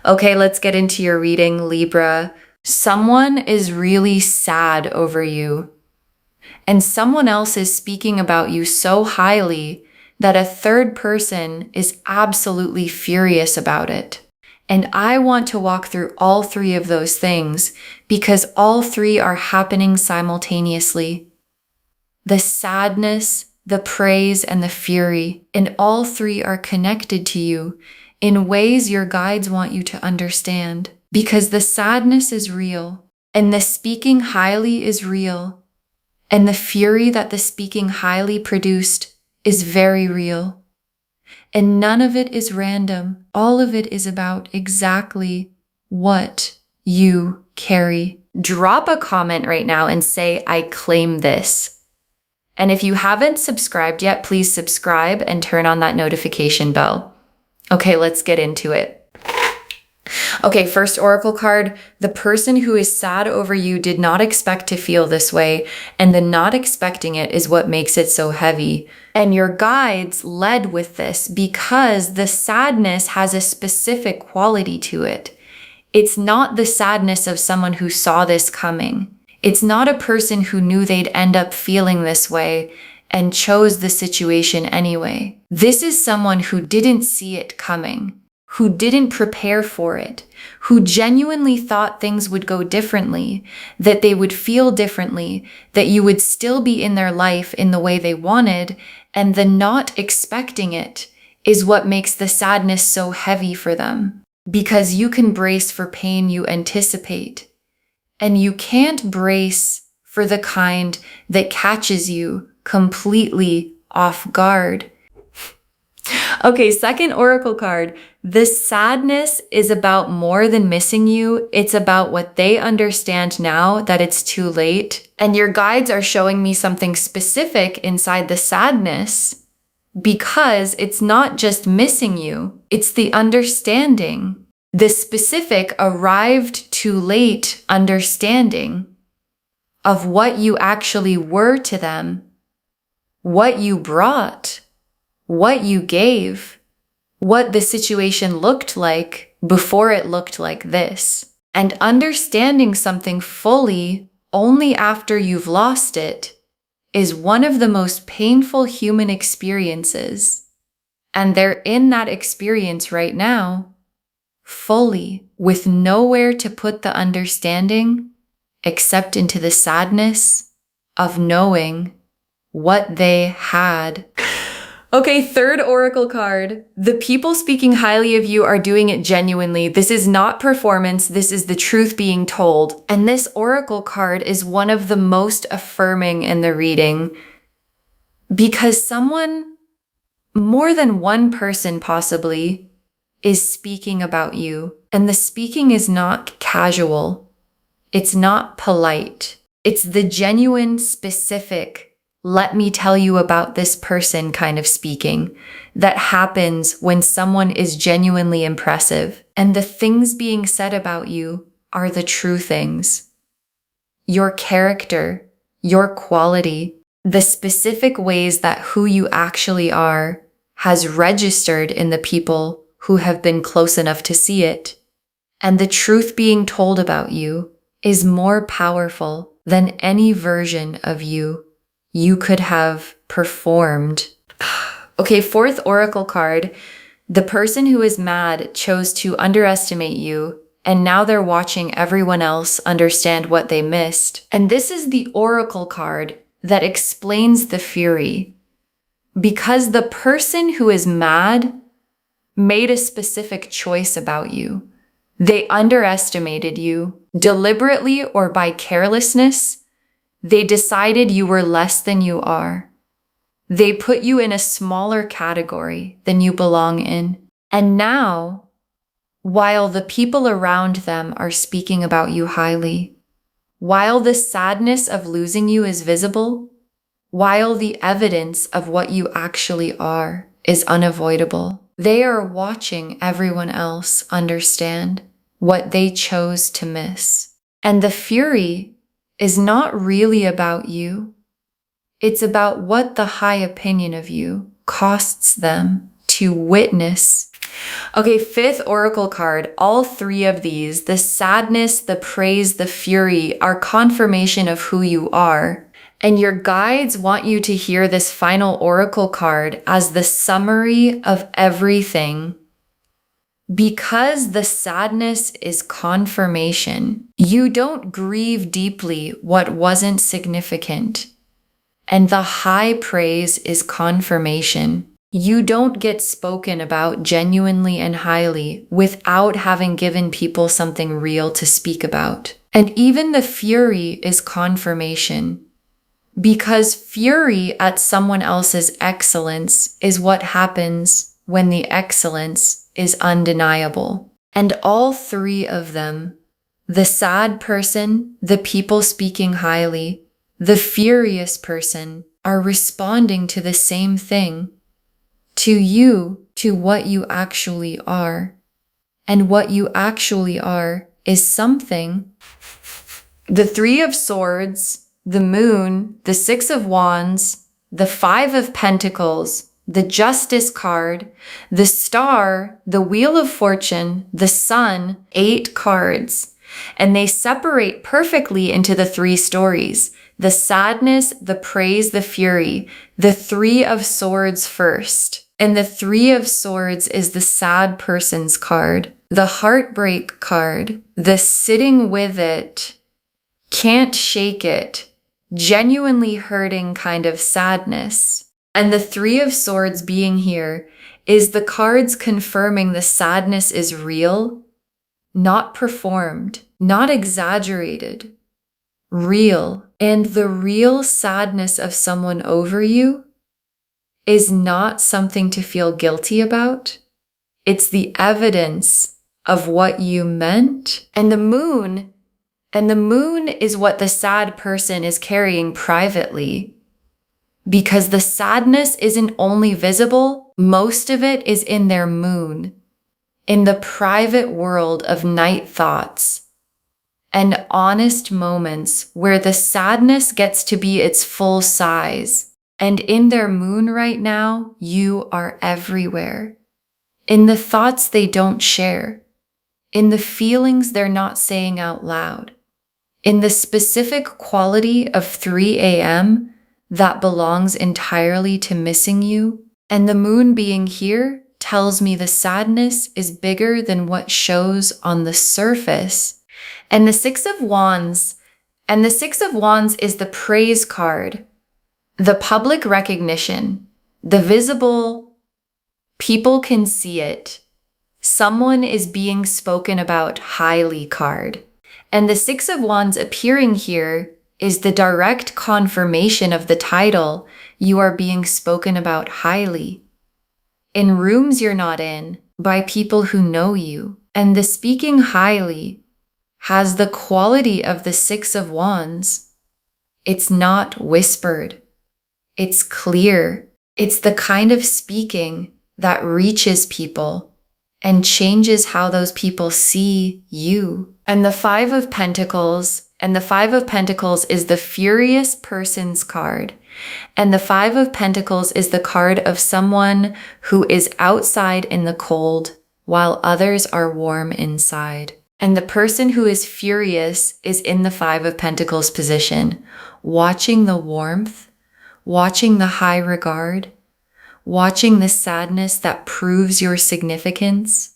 Okay, let's get into your reading, Libra. Someone is really sad over you, and someone else is speaking about you so highly that a third person is absolutely furious about it. And I want to walk through all three of those things because all three are happening simultaneously. The sadness, the praise, and the fury, and all three are connected to you in ways your guides want you to understand. Because the sadness is real, and the speaking highly is real, and the fury that the speaking highly produced is very real. And none of it is random. All of it is about exactly what you carry. Drop a comment right now and say, I claim this. And if you haven't subscribed yet, please subscribe and turn on that notification bell. Okay, let's get into it. Okay, first oracle card, the person who is sad over you did not expect to feel this way, and the not expecting it is what makes it so heavy. And your guides led with this because the sadness has a specific quality to it. It's not the sadness of someone who saw this coming. It's not a person who knew they'd end up feeling this way and chose the situation anyway. This is someone who didn't see it coming, who didn't prepare for it, who genuinely thought things would go differently, that they would feel differently, that you would still be in their life in the way they wanted, and the not expecting it is what makes the sadness so heavy for them. Because you can brace for pain you anticipate, and you can't brace for the kind that catches you completely off guard. Okay, second oracle card. The sadness is about more than missing you. It's about what they understand now that it's too late. And your guides are showing me something specific inside the sadness because it's not just missing you. It's the understanding. The specific arrived too late understanding of what you actually were to them, what you brought, what you gave, what the situation looked like before it looked like this. And understanding something fully only after you've lost it is one of the most painful human experiences. And they're in that experience right now, fully, with nowhere to put the understanding except into the sadness of knowing what they had. Okay, third oracle card. The people speaking highly of you are doing it genuinely. This is not performance. This is the truth being told. And this oracle card is one of the most affirming in the reading because someone, more than one person possibly, is speaking about you. And the speaking is not casual. It's not polite. It's the genuine, specific, let me tell you about this person kind of speaking that happens when someone is genuinely impressive. And the things being said about you are the true things. Your character, your quality, the specific ways that who you actually are has registered in the people who have been close enough to see it. And the truth being told about you is more powerful than any version of you could have performed. Okay, fourth oracle card. The person who is mad chose to underestimate you, and now they're watching everyone else understand what they missed. And this is the oracle card that explains the fury. Because the person who is mad made a specific choice about you. They underestimated you, deliberately or by carelessness. They decided you were less than you are. They put you in a smaller category than you belong in. And now, while the people around them are speaking about you highly, while the sadness of losing you is visible, while the evidence of what you actually are is unavoidable, they are watching everyone else understand what they chose to miss. And the fury is not really about you. It's about what the high opinion of you costs them to witness. Okay, fifth oracle card. All three of these, the sadness, the praise, the fury, are confirmation of who you are. And your guides want you to hear this final oracle card as the summary of everything. Because the sadness is confirmation. You don't grieve deeply what wasn't significant. And the high praise is confirmation. You don't get spoken about genuinely and highly without having given people something real to speak about. And even the fury is confirmation. Because fury at someone else's excellence is what happens when the excellence is undeniable. And all three of them, the sad person, the people speaking highly, the furious person, are responding to the same thing. To you, to what you actually are. And what you actually are is something. The Three of Swords, the Moon, the Six of Wands, the Five of Pentacles, the Justice card, the Star, the Wheel of Fortune, the Sun, 8 cards. And they separate perfectly into the three stories. The sadness, the praise, the fury. The Three of Swords first. And the Three of Swords is the sad person's card, the heartbreak card, the sitting with it, can't shake it, genuinely hurting kind of sadness. And the Three of Swords being here is the cards confirming the sadness is real, not performed, not exaggerated, real. And the real sadness of someone over you is not something to feel guilty about. It's the evidence of what you meant. And the moon is what the sad person is carrying privately. Because the sadness isn't only visible, most of it is in their moon, in the private world of night thoughts and honest moments where the sadness gets to be its full size. And in their moon right now, you are everywhere. In the thoughts they don't share. In the feelings they're not saying out loud. In the specific quality of 3 a.m. that belongs entirely to missing you. And the moon being here tells me the sadness is bigger than what shows on the surface. And the Six of Wands is the praise card. The public recognition, the visible, people can see it. Someone is being spoken about highly card. And the Six of Wands appearing here is the direct confirmation of the title. You are being spoken about highly. In rooms you're not in, by people who know you. And the speaking highly has the quality of the Six of Wands. It's not whispered. It's clear. It's the kind of speaking that reaches people and changes how those people see you. And the Five of Pentacles, is the furious person's card. And the Five of Pentacles is the card of someone who is outside in the cold while others are warm inside. And the person who is furious is in the Five of Pentacles position, watching the warmth, watching the high regard, watching the sadness that proves your significance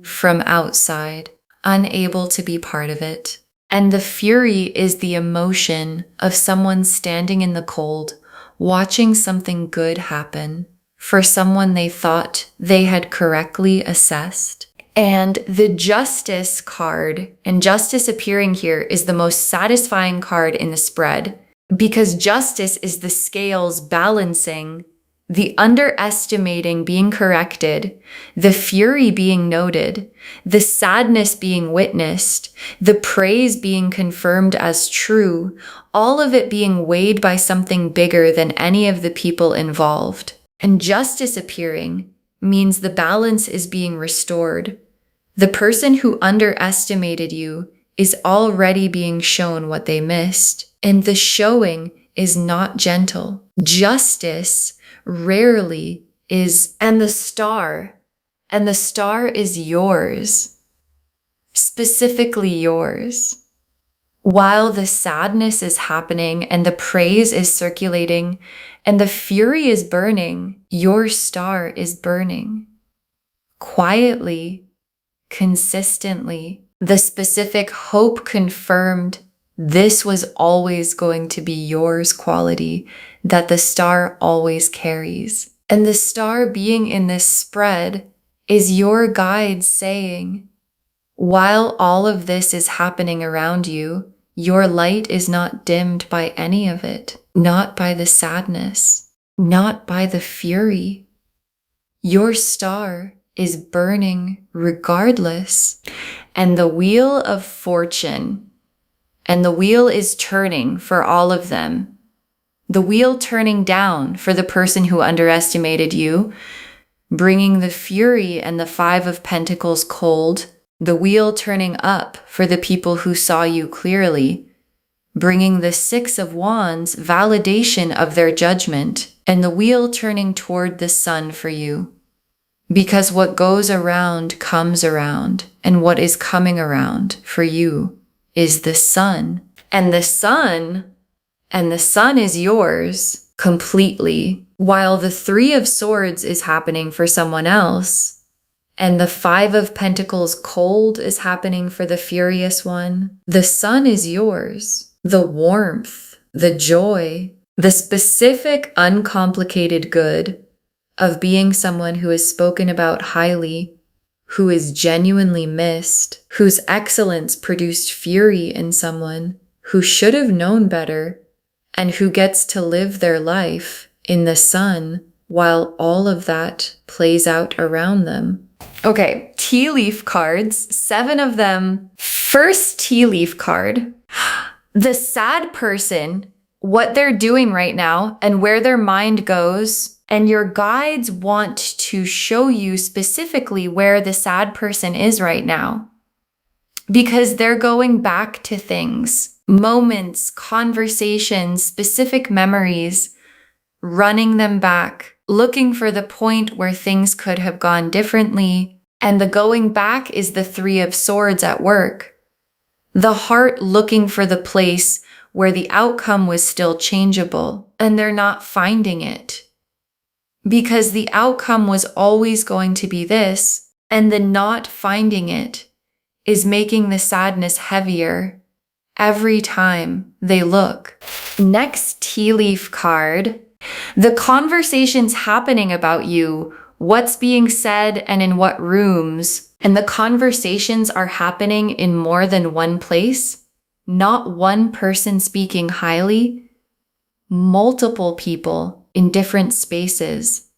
from outside, unable to be part of it. And the fury is the emotion of someone standing in the cold, watching something good happen for someone they thought they had correctly assessed. And the Justice card, and Justice appearing here, is the most satisfying card in the spread. Because justice is the scales balancing, the underestimating being corrected, the fury being noted, the sadness being witnessed, the praise being confirmed as true, all of it being weighed by something bigger than any of the people involved. And justice appearing means the balance is being restored. The person who underestimated you is already being shown what they missed. And the showing is not gentle. Justice rarely is. And the Star and the star is yours, specifically yours. While the sadness is happening and the praise is circulating and the fury is burning, your star is burning. Quietly, consistently, the specific hope confirmed this was always going to be yours quality that the star always carries. And the star being in this spread is your guide saying, while all of this is happening around you, your light is not dimmed by any of it, not by the sadness, not by the fury. Your star is burning regardless. And the wheel of fortune, and the wheel is turning for all of them. The wheel turning down for the person who underestimated you, bringing the fury and the 5 of Pentacles cold. The wheel turning up for the people who saw you clearly, bringing the 6 of Wands validation of their judgment, and the wheel turning toward the sun for you. Because what goes around comes around, and what is coming around for you is the sun. And the sun is yours completely, while the 3 of Swords is happening for someone else. And the 5 of Pentacles cold is happening for the furious one. The sun is yours. The warmth, the joy, the specific uncomplicated good of being someone who is spoken about highly, who is genuinely missed, whose excellence produced fury in someone who should have known better, and who gets to live their life in the sun while all of that plays out around them. Okay, tea leaf cards, 7 of them. First tea leaf card, the sad person, what they're doing right now and where their mind goes, and your guides want to show you specifically where the sad person is right now. Because they're going back to things, moments, conversations, specific memories, running them back, looking for the point where things could have gone differently. And the going back is the 3 of Swords at work. The heart looking for the place where the outcome was still changeable, and they're not finding it. Because the outcome was always going to be this, and the not finding it is making the sadness heavier every time they look. Next tea leaf card, the conversations happening about you, what's being said and in what rooms, and the conversations are happening in more than one place, not one person speaking highly, multiple people in different spaces.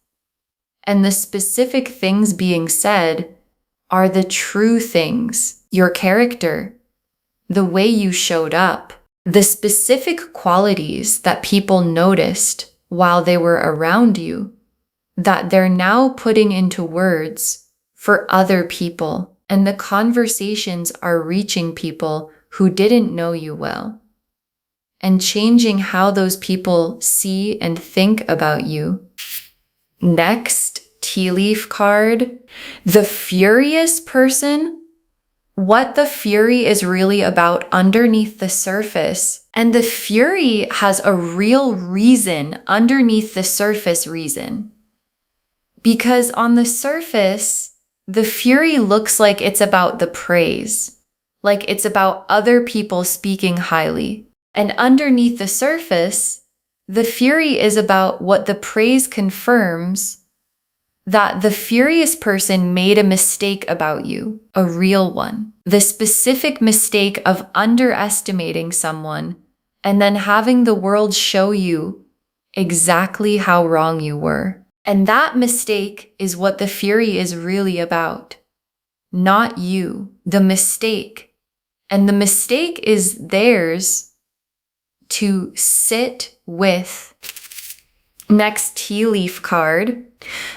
And the specific things being said are the true things, your character, the way you showed up, the specific qualities that people noticed while they were around you, that they're now putting into words for other people. And the conversations are reaching people who didn't know you well, and changing how those people see and think about you. Next tea leaf card, the furious person, what the fury is really about underneath the surface. And the fury has a real reason underneath the surface reason. Because on the surface, the fury looks like it's about the praise, like it's about other people speaking highly. And underneath the surface, the fury is about what the praise confirms, that the furious person made a mistake about you, a real one. The specific mistake of underestimating someone and then having the world show you exactly how wrong you were. And that mistake is what the fury is really about, not you, the mistake. And the mistake is theirs to sit with. Next tea leaf card,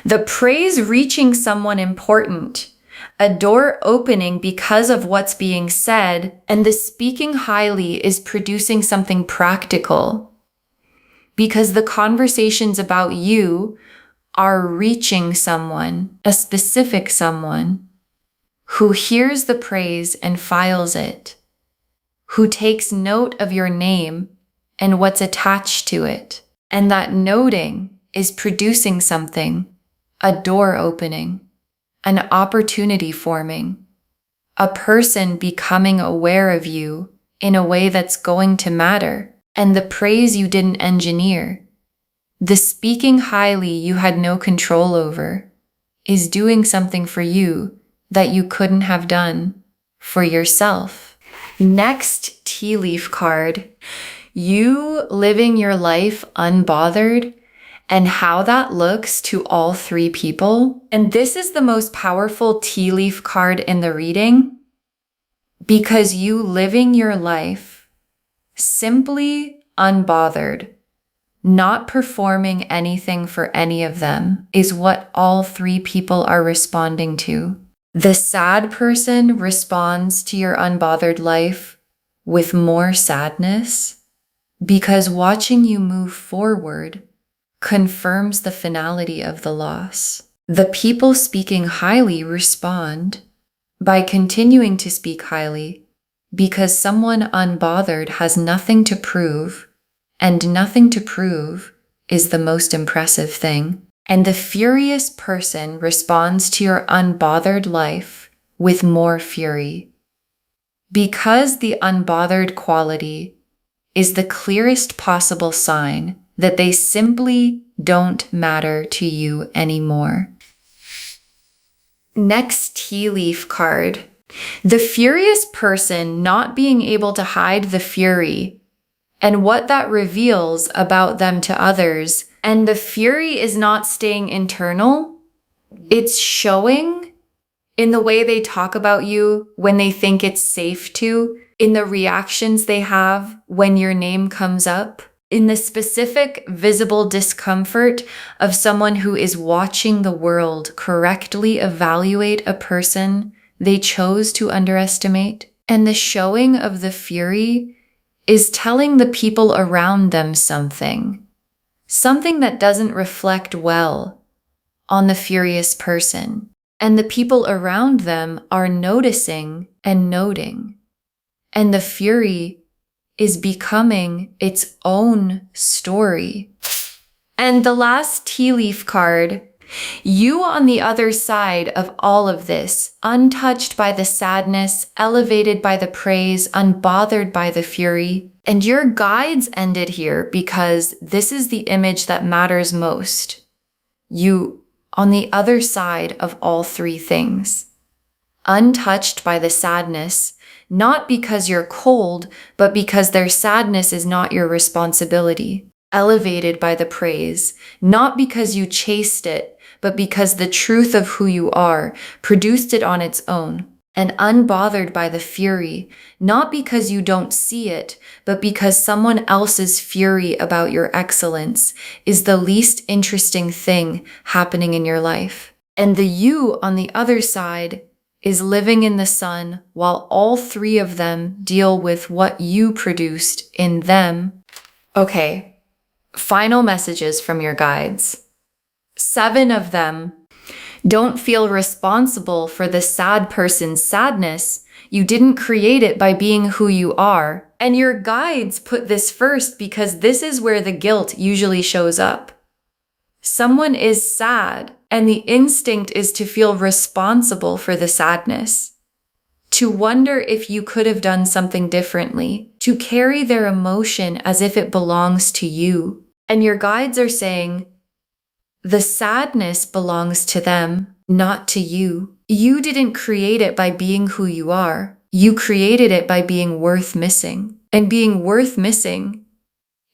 the praise reaching someone important, a door opening because of what's being said, and the speaking highly is producing something practical. Because the conversations about you are reaching someone, a specific someone, who hears the praise and files it, who takes note of your name and what's attached to it. And that noting is producing something, a door opening, an opportunity forming, a person becoming aware of you in a way that's going to matter, and the praise you didn't engineer, the speaking highly you had no control over, is doing something for you that you couldn't have done for yourself. Next tea leaf card, you living your life unbothered and how that looks to all three people. And this is the most powerful tea leaf card in the reading because you living your life simply unbothered, not performing anything for any of them is what all three people are responding to. The sad person responds to your unbothered life with more sadness because watching you move forward confirms the finality of the loss. The people speaking highly respond by continuing to speak highly because someone unbothered has nothing to prove, and nothing to prove is the most impressive thing. And the furious person responds to your unbothered life with more fury because the unbothered quality is the clearest possible sign that they simply don't matter to you anymore. Next tea leaf card. The furious person not being able to hide the fury and what that reveals about them to others. And the fury is not staying internal. It's showing in the way they talk about you when they think it's safe to, in the reactions they have when your name comes up, in the specific visible discomfort of someone who is watching the world correctly evaluate a person they chose to underestimate. And the showing of the fury is telling the people around them something that doesn't reflect well on the furious person. And the people around them are noticing and noting. And the fury is becoming its own story. And the last tea leaf card, you on the other side of all of this, untouched by the sadness, elevated by the praise, unbothered by the fury. And your guides ended here because this is the image that matters most. You on the other side of all three things, untouched by the sadness, not because you're cold, but because their sadness is not your responsibility. Elevated by the praise, not because you chased it, but because the truth of who you are produced it on its own. And unbothered by the fury, not because you don't see it, but because someone else's fury about your excellence is the least interesting thing happening in your life. And the you on the other side is living in the sun while all three of them deal with what you produced in them. Okay, final messages from your guides. 7 of them. Don't feel responsible for the sad person's sadness. You didn't create it by being who you are. And your guides put this first because this is where the guilt usually shows up. Someone is sad, and the instinct is to feel responsible for the sadness, to wonder if you could have done something differently, to carry their emotion as if it belongs to you. And your guides are saying, the sadness belongs to them, not to you. You didn't create it by being who you are. You created it by being worth missing. And being worth missing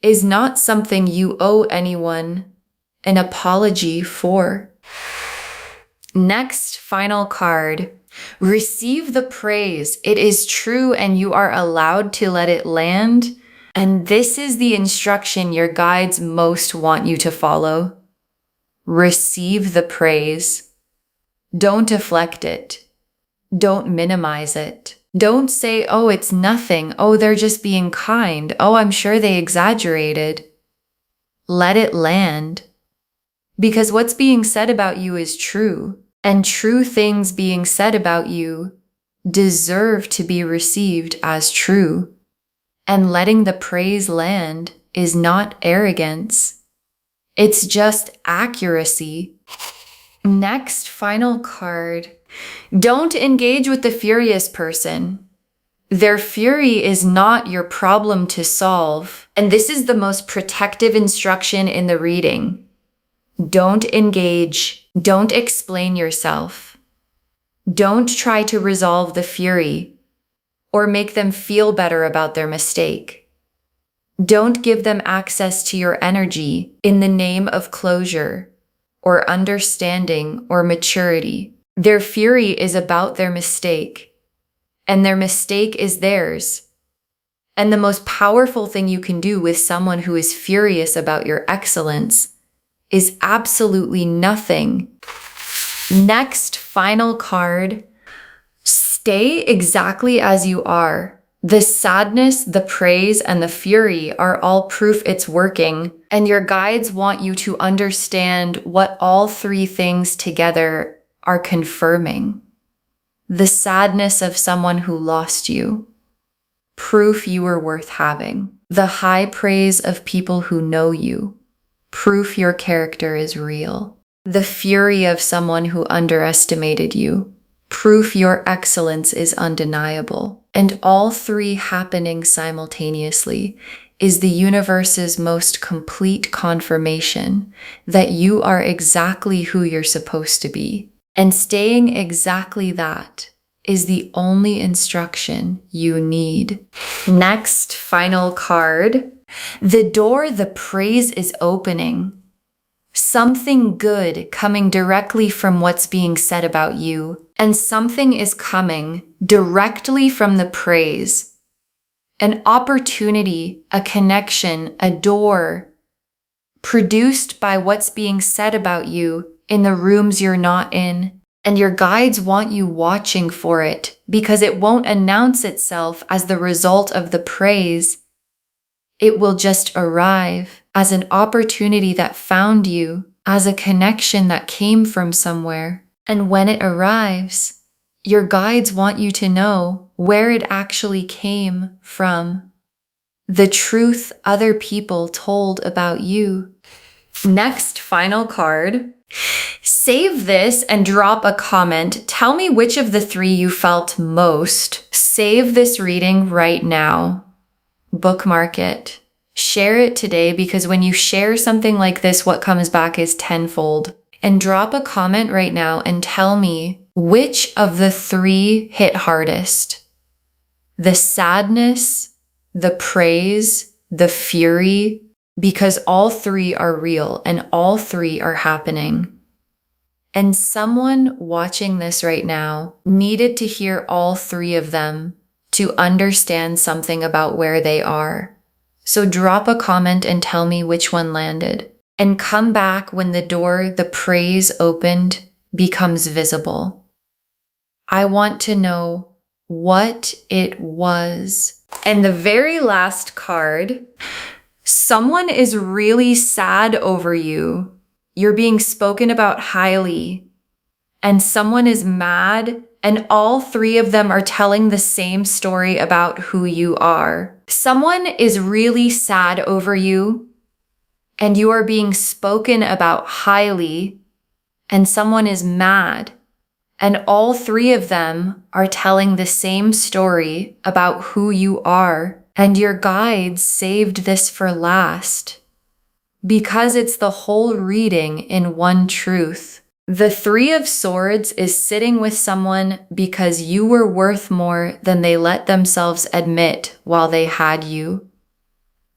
is not something you owe anyone an apology for. Next, final card. Receive the praise. It is true and you are allowed to let it land. And this is the instruction your guides most want you to follow. Receive the praise. Don't deflect it. Don't minimize it. Don't say, oh, it's nothing. Oh, they're just being kind. Oh, I'm sure they exaggerated. Let it land. Because what's being said about you is true, and true things being said about you deserve to be received as true. And letting the praise land is not arrogance. It's just accuracy. Next, final card. Don't engage with the furious person. Their fury is not your problem to solve. And this is the most protective instruction in the reading. Don't engage. Don't explain yourself. Don't try to resolve the fury or make them feel better about their mistake. Don't give them access to your energy in the name of closure or understanding or maturity. Their fury is about their mistake, and their mistake is theirs. And the most powerful thing you can do with someone who is furious about your excellence is absolutely nothing. Next, final card. Stay exactly as you are. The sadness, the praise, and the fury are all proof it's working, and your guides want you to understand what all three things together are confirming. The sadness of someone who lost you, proof you were worth having. The high praise of people who know you, proof your character is real. The fury of someone who underestimated you, proof your excellence is undeniable. And all three happening simultaneously is the universe's most complete confirmation that you are exactly who you're supposed to be. And staying exactly that is the only instruction you need. Next, final card. The door, the praise is opening. Something good coming directly from what's being said about you, and something is coming directly from the praise. An opportunity, a connection, a door produced by what's being said about you in the rooms you're not in. And your guides want you watching for it because it won't announce itself as the result of the praise. It will just arrive as an opportunity that found you, as a connection that came from somewhere. And when it arrives, your guides want you to know where it actually came from. The truth other people told about you. Next, final card. Save this and drop a comment. Tell me which of the three you felt most. Save this reading right now. Bookmark it. Share it today, because when you share something like this, what comes back is tenfold. And drop a comment right now and tell me which of the three hit hardest. The sadness, the praise, the fury, because all three are real and all three are happening. And someone watching this right now needed to hear all three of them to understand something about where they are. So drop a comment and tell me which one landed. And come back when the door, the praise opened, becomes visible. I want to know what it was. And the very last card, someone is really sad over you. You're being spoken about highly. And someone is mad, and all three of them are telling the same story about who you are. Someone is really sad over you, and you are being spoken about highly, and someone is mad, and all three of them are telling the same story about who you are, and your guides saved this for last, because it's the whole reading in one truth. The Three of Swords is sitting with someone because you were worth more than they let themselves admit while they had you.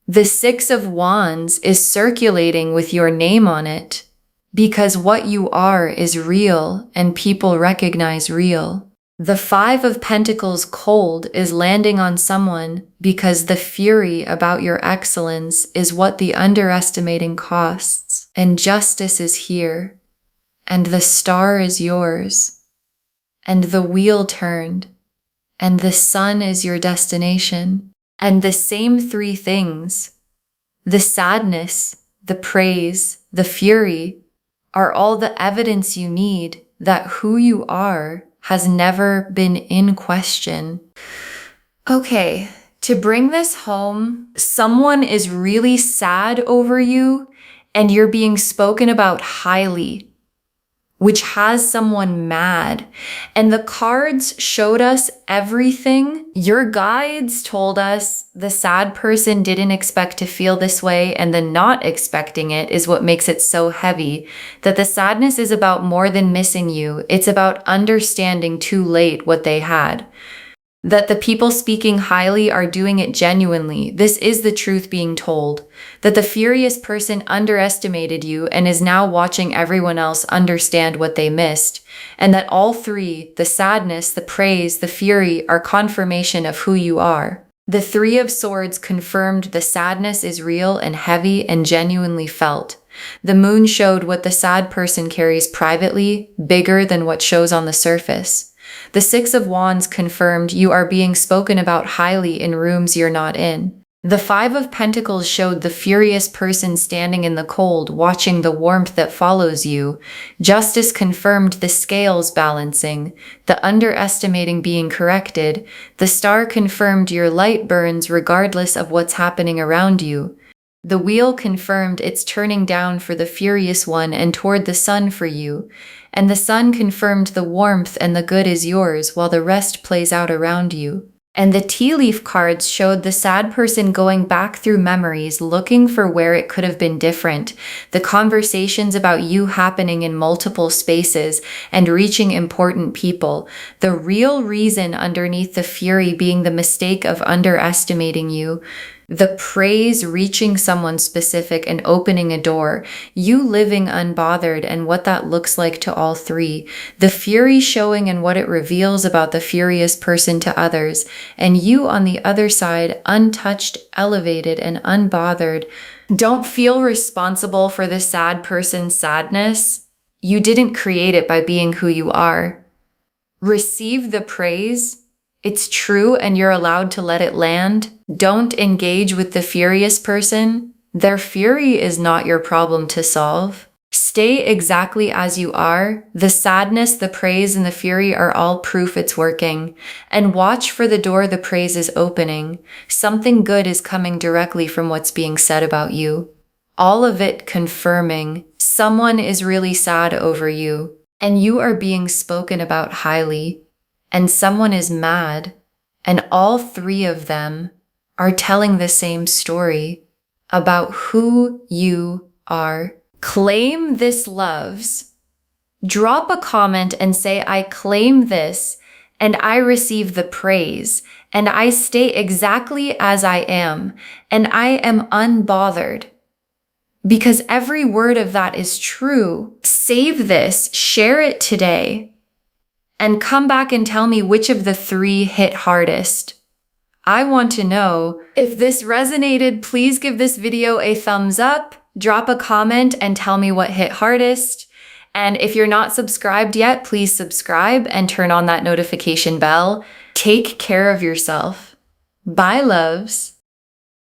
The Six of Wands is circulating with your name on it because what you are is real and people recognize real. The Five of Pentacles cold is landing on someone because the fury about your excellence is what the underestimating costs, and justice is here. And the star is yours, and the wheel turned, and the sun is your destination, and the same three things, the sadness, the praise, the fury, are all the evidence you need that who you are has never been in question. Okay, to bring this home, someone is really sad over you and you're being spoken about highly, which has someone mad. And the cards showed us everything. Your guides told us the sad person didn't expect to feel this way, and the not expecting it is what makes it so heavy. That the sadness is about more than missing you. It's about understanding too late what they had. That the people speaking highly are doing it genuinely. This is the truth being told. That the furious person underestimated you and is now watching everyone else understand what they missed. And that all three, the sadness, the praise, the fury, are confirmation of who you are. The Three of Swords confirmed the sadness is real and heavy and genuinely felt. The moon showed what the sad person carries privately, bigger than what shows on the surface. The Six of Wands confirmed you are being spoken about highly in rooms you're not in. The Five of Pentacles showed the furious person standing in the cold, watching the warmth that follows you. Justice confirmed the scales balancing, the underestimating being corrected. The Star confirmed your light burns regardless of what's happening around you. The Wheel confirmed it's turning down for the furious one and toward the sun for you. And the Sun confirmed the warmth and the good is yours while the rest plays out around you. And the tea leaf cards showed the sad person going back through memories, looking for where it could have been different. The conversations about you happening in multiple spaces and reaching important people. The real reason underneath the fury being the mistake of underestimating you. The praise reaching someone specific and opening a door, you living unbothered and what that looks like to all three, the fury showing and what it reveals about the furious person to others, and you on the other side, untouched, elevated, and unbothered. Don't feel responsible for the sad person's sadness. You didn't create it by being who you are. Receive the praise. It's true and you're allowed to let it land. Don't engage with the furious person. Their fury is not your problem to solve. Stay exactly as you are. The sadness, the praise, and the fury are all proof it's working. And watch for the door the praise is opening. Something good is coming directly from what's being said about you. All of it confirming someone is really sad over you, and you are being spoken about highly. And someone is mad, and all three of them are telling the same story about who you are. Claim this, loves. Drop a comment and say, I claim this, and I receive the praise, and I stay exactly as I am, and I am unbothered. Because every word of that is true. Save this, share it today. And come back and tell me which of the three hit hardest. I want to know. If this resonated, please give this video a thumbs up, drop a comment, and tell me what hit hardest. And if you're not subscribed yet, please subscribe and turn on that notification bell. Take care of yourself. Bye, loves.